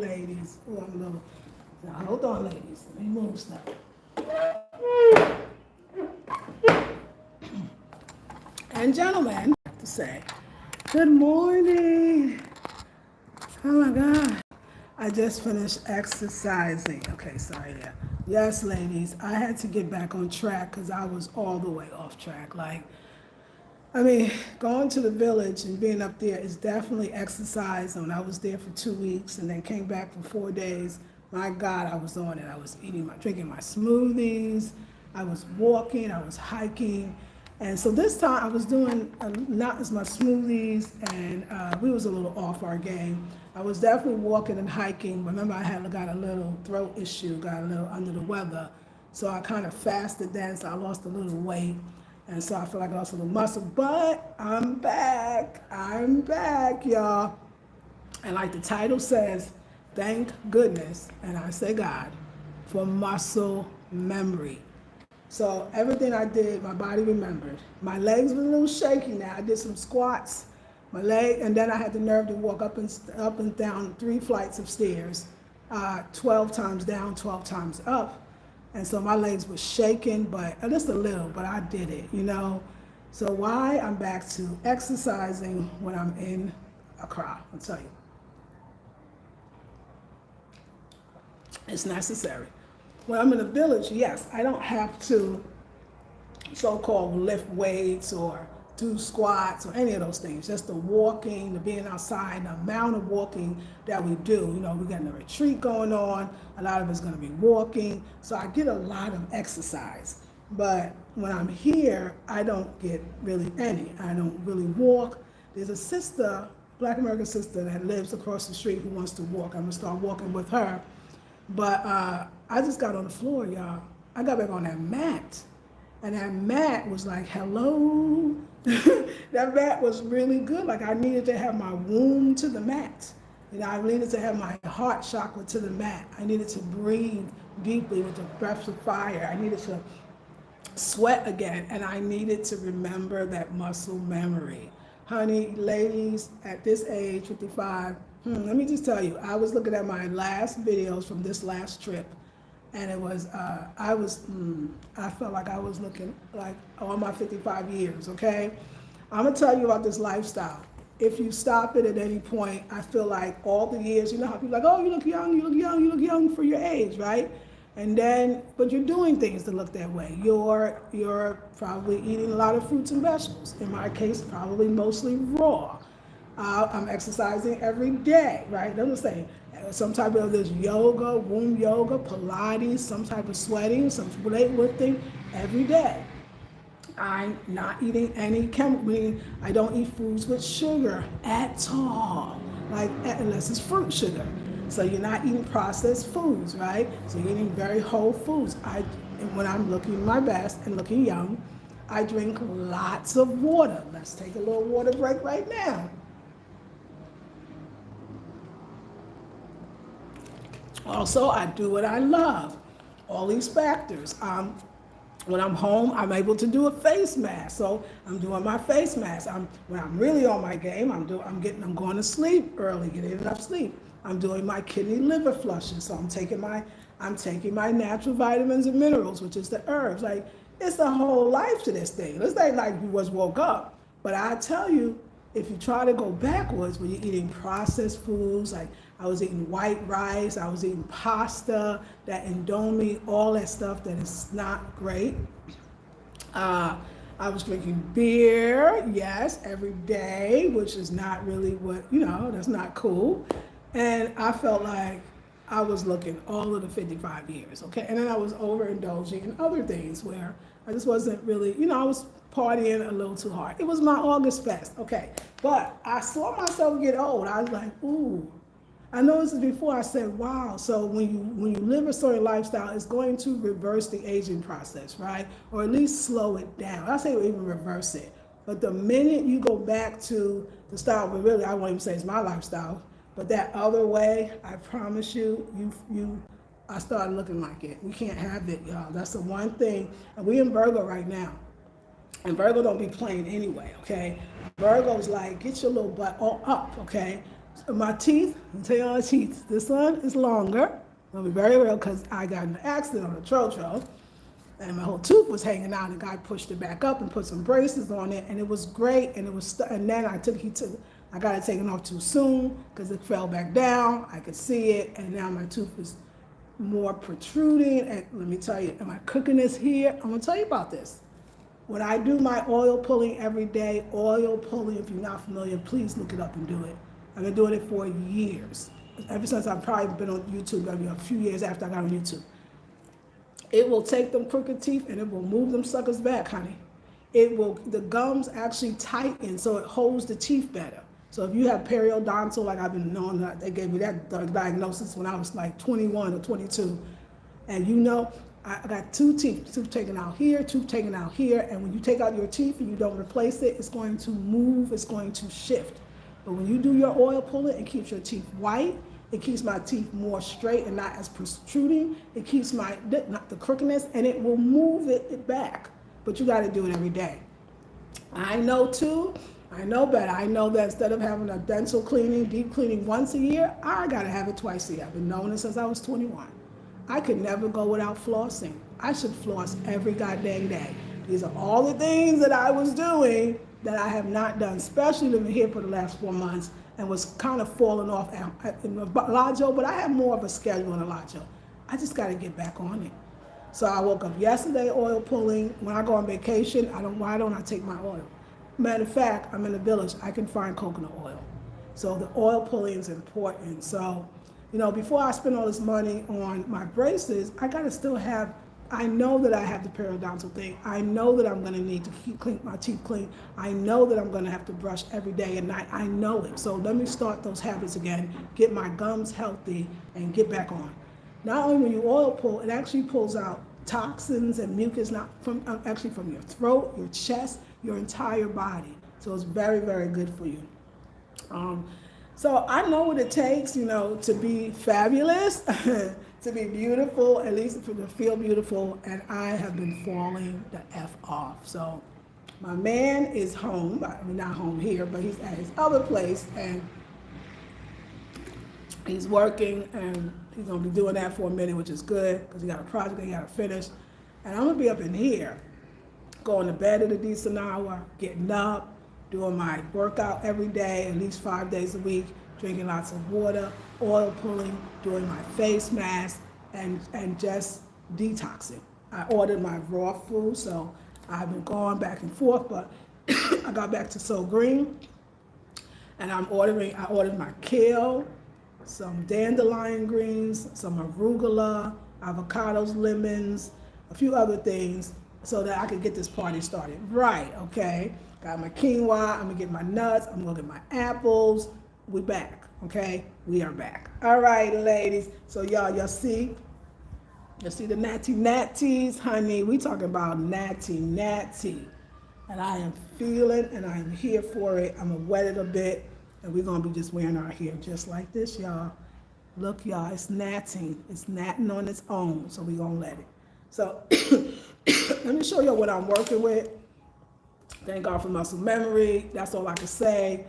ladies. Oh, I'm a little, now hold on, ladies. Let me move stuff. And gentlemen, I have to say, good morning. Oh my God. I just finished exercising. Okay, sorry, yeah. Yes, ladies, I had to get back on track because I was all the way off track. Like, I mean, going to the village and being up there is definitely exercise. And I was there for 2 weeks and then came back for 4 days. My God, I was on it. I was drinking my smoothies. I was walking. I was hiking. And so this time I was doing not as much smoothies, and we was a little off our game. I was definitely walking and hiking. Remember, I had got a little throat issue, got a little under the weather. So I kind of fasted then, so I lost a little weight. And so I feel like I lost a little muscle, but I'm back. I'm back, y'all. And like the title says, thank goodness, and I say God, for muscle memory. So everything I did, my body remembered. My legs were a little shaky now. I did some squats, my leg, and then I had the nerve to walk up and down 3 flights of stairs, 12 times down, 12 times up. And so my legs were shaking, but just a little, but I did it, you know. So why I'm back to exercising when I'm in Accra, I'll tell you. It's necessary. When I'm in a village, yes, I don't have to so-called lift weights or do squats or any of those things. Just the walking, the being outside, the amount of walking that we do. You know, we're getting a retreat going on. A lot of it's going to be walking. So I get a lot of exercise. But when I'm here, I don't get really any. I don't really walk. There's a sister, Black American sister, that lives across the street who wants to walk. I'm going to start walking with her. But I just got on the floor, y'all. I got back on that mat. And that mat was like, hello. That mat was really good. Like I needed to have my womb to the mat. You know, I needed to have my heart chakra to the mat. I needed to breathe deeply with the breath of fire. I needed to sweat again. And I needed to remember that muscle memory. Honey, ladies, at this age, 55, let me just tell you, I was looking at my last videos from this last trip, and it was, I felt like I was looking like all my 55 years, okay? I'm gonna tell you about this lifestyle. If you stop it at any point, I feel like all the years, you know how people are like, oh, you look young, you look young, you look young for your age, right? And then, but you're doing things to look that way. You're probably eating a lot of fruits and vegetables. In my case, probably mostly raw. I'm exercising every day, right? I'm just saying, some type of this yoga, womb yoga, Pilates, some type of sweating, some weightlifting every day. I'm not eating any chemical, meaning I don't eat foods with sugar at all, like unless it's fruit sugar. So you're not eating processed foods, right? So you're eating very whole foods. When I'm looking my best and looking young, I drink lots of water. Let's take a little water break right now. Also, I do what I love. All these factors. When I'm home, I'm able to do a face mask. So I'm doing my face mask. When I'm really on my game, I'm going to sleep early, getting enough sleep. I'm doing my kidney liver flushing. So I'm taking my natural vitamins and minerals, which is the herbs. Like, it's a whole life to this thing. It's not like you just woke up. But I tell you, if you try to go backwards when you're eating processed foods, like I was eating white rice, I was eating pasta, that Indomie, all that stuff that is not great. I was drinking beer, yes, every day, which is not really what, that's not cool. And I felt like I was looking all of the 55 years, okay? And then I was overindulging in other things where I just wasn't really, I was partying a little too hard. It was my August fest, okay? But I saw myself get old. I was like, ooh. I know this is before I said, wow. So when you live a certain lifestyle, it's going to reverse the aging process, right? Or at least slow it down. I say even reverse it. But the minute you go back to the style, but really I won't even say it's my lifestyle, but that other way, I promise you, I started looking like it. We can't have it, y'all. That's the one thing. And we in Virgo right now. And Virgo don't be playing anyway, okay? Virgo's like, get your little butt all up, okay? My teeth, I'll tell you all the teeth. This one is longer. I'll be very real because I got in an accident on a trotro and my whole tooth was hanging out and the guy pushed it back up and put some braces on it and it was great and it was, and then I got it taken off too soon because it fell back down. I could see it and now my tooth is more protruding. And let me tell you, am I cooking this here? I'm gonna tell you about this. When I do my oil pulling every day, oil pulling, if you're not familiar, please look it up and do it. I've been doing it for years. Ever since I've probably been on YouTube, maybe a few years after I got on YouTube. It will take them crooked teeth and it will move them suckers back, honey. The gums actually tighten so it holds the teeth better. So if you have periodontal, like I've been knowing that they gave me that diagnosis when I was like 21 or 22, and you know, I got two tooth taken out here, tooth taken out here, and when you take out your teeth and you don't replace it, it's going to move, it's going to shift. But when you do your oil pulling, it keeps your teeth white, it keeps my teeth more straight and not as protruding, it keeps not the crookedness, and it will move it back. But you gotta do it every day. I know too, I know better. I know that instead of having a dental cleaning, deep cleaning once a year, I gotta have it twice a year. I've been knowing it since I was 21. I could never go without flossing. I should floss every goddamn day. These are all the things that I was doing that I have not done, especially living here for the last 4 months and was kind of falling off in Lajo, but I have more of a schedule in Lajo. I just gotta get back on it. So I woke up yesterday oil pulling. When I go on vacation, why don't I take my oil? Matter of fact, I'm in a village, I can find coconut oil. So the oil pulling is important. So, you know, before I spend all this money on my braces, I gotta still have, I know that I have the periodontal thing. I know that I'm gonna need to keep my teeth clean. I know that I'm gonna have to brush every day and night. I know it. So let me start those habits again, get my gums healthy and get back on. Not only when you oil pull, it actually pulls out toxins and mucus, not from actually from your throat, your chest, your entire body. So it's very, very good for you. So I know what it takes, you know, to be fabulous, to be beautiful, at least to feel beautiful, and I have been falling the F off. So my man is home, I mean not home here, but he's at his other place, and he's working, and he's gonna be doing that for a minute, which is good, because he got a project he gotta finish. And I'm gonna be up in here, going to bed at a decent hour, getting up, doing my workout every day, at least 5 days a week, drinking lots of water, oil pulling, doing my face mask, and just detoxing. I ordered my raw food, so I've been going back and forth, but I got back to So Green, and I ordered my kale, some dandelion greens, some arugula, avocados, lemons, a few other things, so that I could get this party started. Right, okay? Got my quinoa, I'm gonna get my nuts, I'm gonna get my apples. We back, okay? We are back. All right, ladies. So y'all see the natties, honey. We talking about natty. And I am feeling and I'm here for it. I'm gonna wet it a bit and we're gonna be just wearing our hair just like this, y'all. Look, y'all, it's natting. It's natting on its own, so we gonna let it. So let me show you what I'm working with. Thank God for muscle memory. That's all I can say.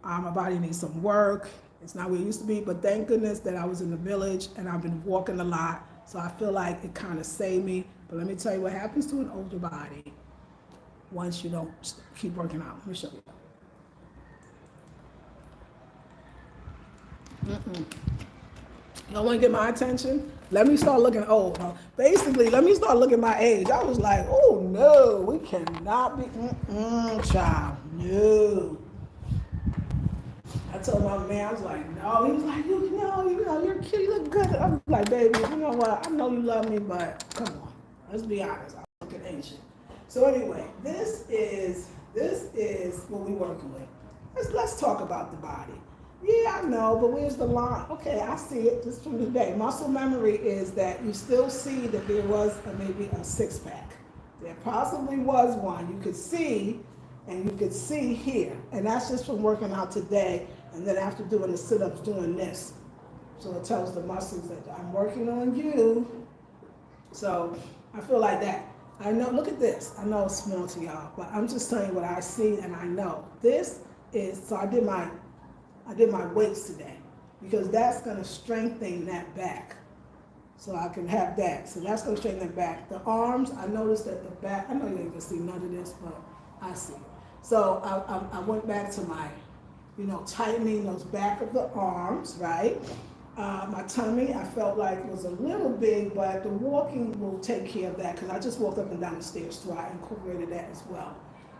My body needs some work. It's not where it used to be, but thank goodness that I was in the village and I've been walking a lot. So I feel like it kind of saved me. But let me tell you what happens to an older body once you don't keep working out. Let me show you. Y'all want to get my attention? Let me start looking old. Basically, let me start looking my age. I was like, oh no, we cannot be, child, no. I told my man, I was like, no. He was like, you know, you're cute, you look good. I was like, baby, you know what? I know you love me, but come on, let's be honest. I'm looking ancient. So anyway, this is what we're working with. Let's talk about the body. Yeah, I know, but where's the line? Okay, I see it just from today. Muscle memory is that you still see that there was maybe a six-pack. There possibly was one. You could see, and you could see here. And that's just from working out today. And then after doing the sit-ups, doing this. So it tells the muscles that I'm working on you. So I feel like that. I know, look at this. I know it's small to y'all, but I'm just telling you what I see and I know. This is, so I did my I did my weights today because that's going to strengthen that back. So I can have that. So that's going to straighten that back. The arms, I noticed that the back, I know you ain't going to see none of this, but I see it. So I went back to my, tightening those back of the arms, right? My tummy, I felt like was a little big, but the walking will take care of that because I just walked up and down the stairs, so I incorporated that as well.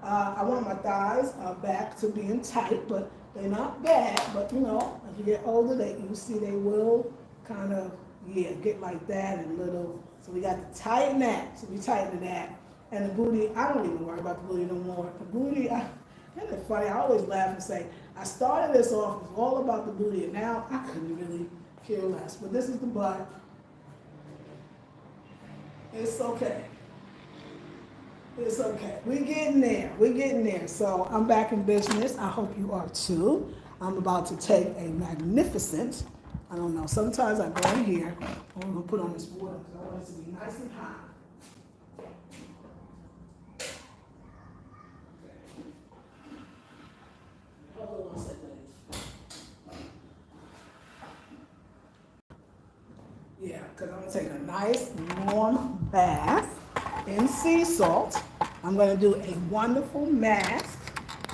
I want my thighs back to being tight, but they're not bad. But as you get older, you see they will kind of get like that and little. So we got to tighten that. So we tighten that. And the booty, I don't even worry about the booty no more. The booty, isn't it funny? I always laugh and say, I started this off, it was all about the booty, and now I couldn't really care less. But this is the butt. It's okay. It's okay. We're getting there. We're getting there. So I'm back in business. I hope you are too. I'm about to take a magnificent, I don't know, sometimes I go in here, I'm going to put on this water because I want it to be nice and hot. Hold on one second. Yeah, because I'm going to take a nice warm bath in sea salt. I'm going to do a wonderful mask.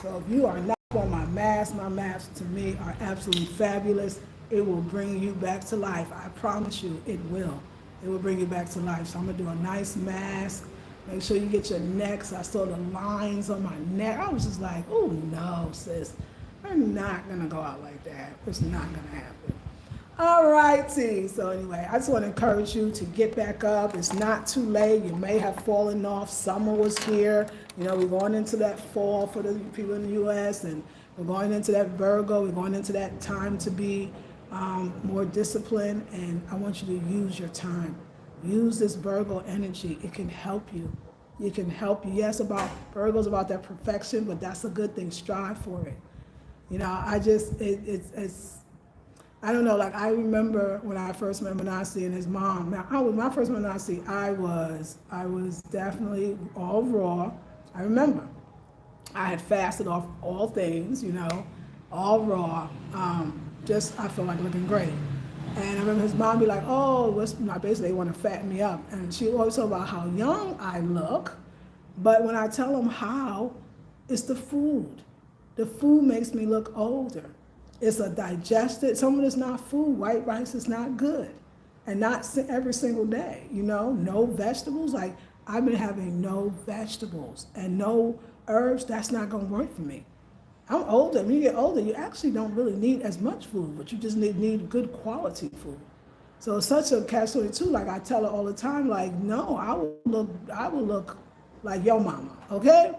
So if you are not on my masks to me are absolutely fabulous. It will bring you back to life. I promise you, it will. It will bring you back to life. So I'm going to do a nice mask. Make sure you get your necks. I saw the lines on my neck. I was just like, oh no, sis. We're not going to go out like that. It's not going to happen. All righty. So anyway, I just want to encourage you to get back up. It's not too late. You may have fallen off. Summer was here. We're going into that fall for the people in the U.S. and we're going into that Virgo. We're going into that time to be more disciplined. And I want you to use your time. Use this Virgo energy. It can help you. It can help you. Yes, Virgo's about that perfection, but that's a good thing. Strive for it. I don't know, like I remember when I first met Manasi and his mom. Now, when I first met Manasi, I was definitely all raw. I remember I had fasted off all things, all raw. I felt like looking great. And I remember his mom be like, oh, basically they want to fatten me up. And she always talk about how young I look. But when I tell them how, it's the food. The food makes me look older. It's a digested, some of it's not food. White rice is not good. And not every single day, no vegetables. Like I've been having no vegetables and no herbs. That's not going to work for me. I'm older. When you get older, you actually don't really need as much food, but you just need good quality food. So it's such a catch-22. Like I tell her all the time, like, no, I will look like your mama, okay?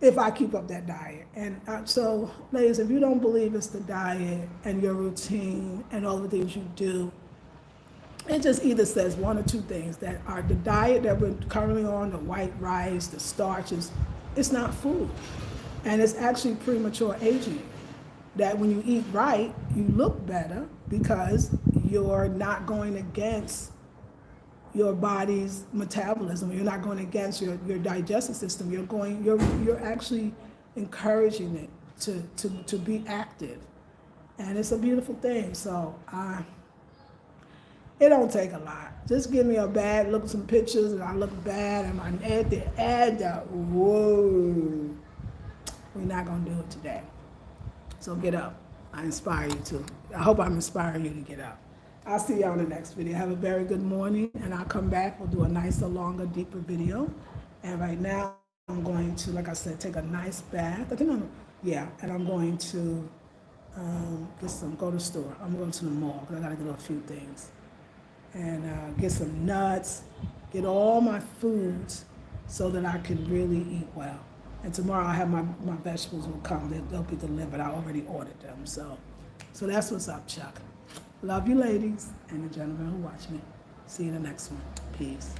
If I keep up that diet. And so, ladies, if you don't believe it's the diet and your routine and all the things you do, it just either says one or two things that are the diet that we're currently on, the white rice, the starches, it's not food. And it's actually premature aging. That when you eat right, you look better because you're not going against your body's metabolism. You're not going against your digestive system. You're actually encouraging it to be active. And it's a beautiful thing. So it don't take a lot. Just give me a bad, look at some pictures and I look bad and I add that, whoa. We're not gonna do it today. So get up. I inspire you to. I hope I'm inspiring you to get up. I'll see you on the next video. Have a very good morning, and I'll come back. We'll do a nicer, longer, deeper video. And right now, I'm going to, like I said, take a nice bath. And I'm going to go to the store. I'm going to the mall because I gotta get a few things. And get some nuts, get all my foods so that I can really eat well. And tomorrow I have my vegetables will come. They'll be delivered. I already ordered them. So that's what's up, Chuck. Love you, ladies, and the gentlemen who watch me. See you in the next one. Peace.